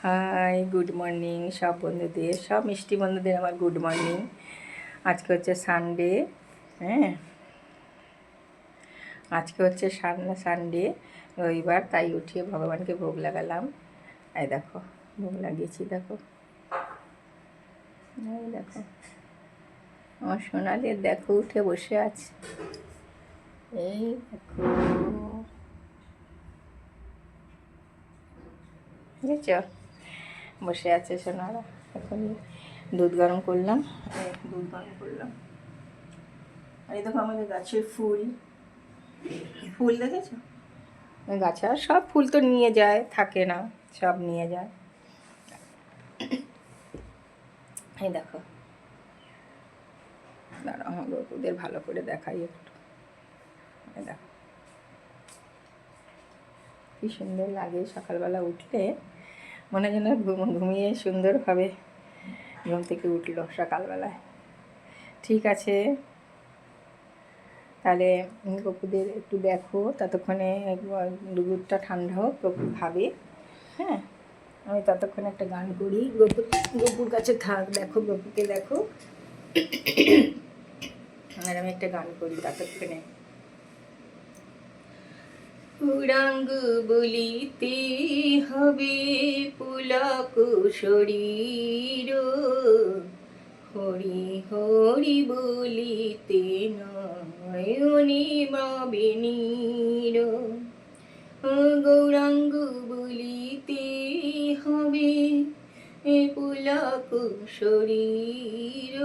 High, good morning সব বন্ধুদের, সব মিষ্টি বন্ধুদের আমার গুড মর্নিং। আজকে হচ্ছে সানডে। হ্যাঁ, আজকে হচ্ছে সানডে, রবিবার। তাই উঠিয়ে ভগবানকে ভোগ লাগালাম। এই দেখো, ভোগ লাগিয়েছি। দেখো, এই দেখো আমার সোনাদের, দেখো উঠে বসে আছে। এই দেখো, বুঝেছ, বসে আছে সোনারা। এখন দুধ গরম করলাম। আর এই দেখো আমাদের গাছের ফুল দেখেছো? গাছে আর সব ফুল তো নিয়ে যায়, থাকে না, সব নিয়ে যায়। এই দেখো, দাঁড়াও আমার গরুদের ভালো করে দেখাই একটু। এই দেখো কি সুন্দর লাগে সকালবেলা উঠলে, মনে হয় যেন ঘুমিয়ে সুন্দরভাবে ঘুম থেকে উঠলো সকালবেলায়। ঠিক আছে, তাহলে গপুদের একটু দেখো, ততক্ষণে দুধটা ঠান্ডা হোক, গপু খাবে। হ্যাঁ, আমি ততক্ষণে একটা গান করি। গপুর কাছে থাক, দেখো গপুকে দেখো। আর আমি একটা গান করি ততক্ষণে। উড়াঙ্গ বলিতে হবে পুলক শরীর, হরি হরি বলিতে নয়নি বাবে নীর। গৌরাঙ্গ বলিতে হবে পুলক শরীর,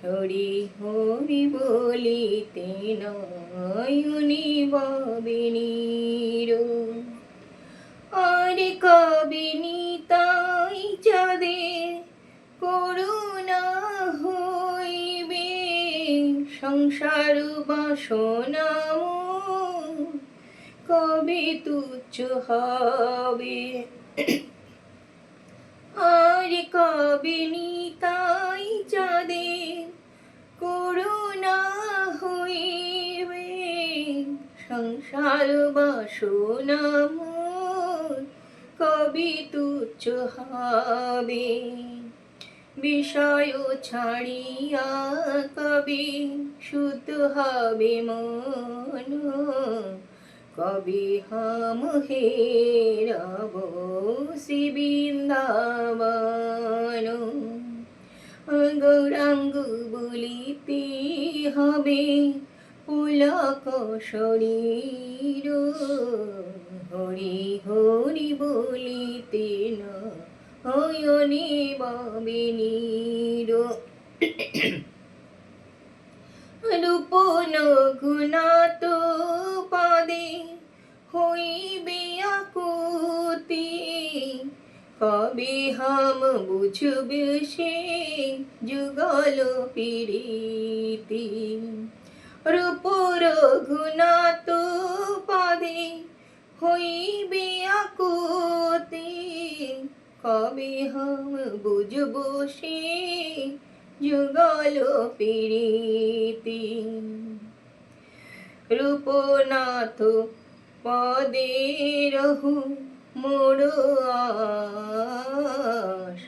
হরি হরি বলিতে নয়নি বাবে নীর। আর কবে নিতাই যাদের করুণা হইবে, সংসার বাসনা কবে তুচ্ছ হবে। আর কবে নিতাই যাদের করুণা হইবে, সংসার বাসনা কবে তুচ্ছ হবে। বিষয় ছাড়িয়া কবে শুদ্ধ হবে মন, কবে হাম হেরাব শ্রী বৃন্দাবন। গৌরাঙ্গ বলিতে হবে পুলক শরীর, হরি হরি বলিতে নয়নি বাবে নীর। রূপ গুণাত পদে হইবে আকুতি, কবে হাম বুঝবে সে যুগল প্রীতি। রূপ গুণাত পদে হইবে আকুতি, কবে হাম বুঝব সে যুগল প্রীতি। রূপনাথ পদে রহু মোর আশ,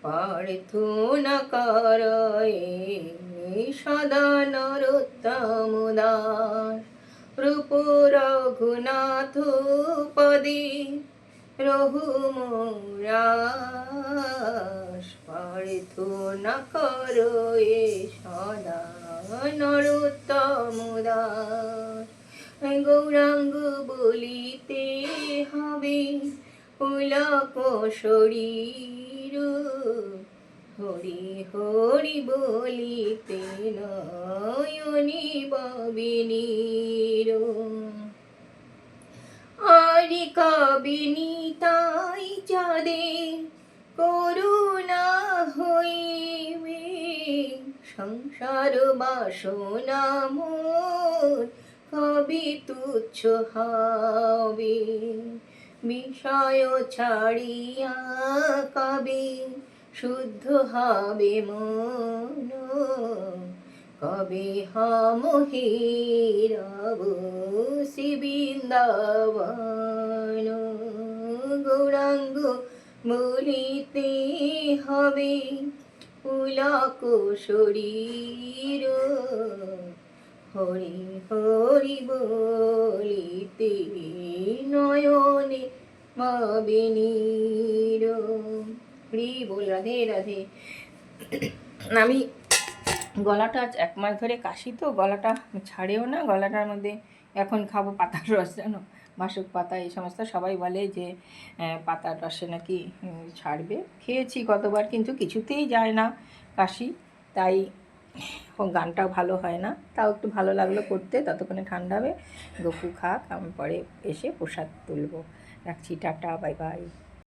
প্রার্থনা করয়ে সদা নরোত্তম দাস। রূপ রঘুনাথ পদে রহু মোর আশ, প্রার্থনা করয়ে সদা নরোত্তম দাস। গৌরাঙ্গ বলিতে হবে পুলক শরীর, হরি হরি বলিতে নয়নি বাবে নীর। আর কবে নিতাই যাদের করুণা হইবে, সংসার বাসনা কবে তুচ্ছ হবে। বিষয় ছাড়িয়া কবে শুদ্ধ হবে মন, কবে হাম হেরাব শ্রী বৃন্দাবন। গৌরাঙ্গ বলিতে হবে পুলক শরীর, হরি হরি বলিতে নয়নে হবে নীর। হরি বল, রাধে রাধে। আমি গলাটা আজ 1 মাস ধরে কাশি, তো গলাটা ছাড়েও না। গলাটার মধ্যে এখন খাবো পাতার রস, জানো, বাসক পাতা এই সমস্ত সবাই বলে যে পাতার রসে নাকি ছাড়বে। খেয়েছি কতবার, কিন্তু কিছুতেই যায় না কাশি, তাই গানটাও ভালো হয় না। তাও একটু ভালো লাগলো করতে, ততক্ষণে ঠান্ডা হবে। গপু খাক, আমি পরে এসে প্রসাদ তুলবো। রাখছি, টাটা, বাই বাই।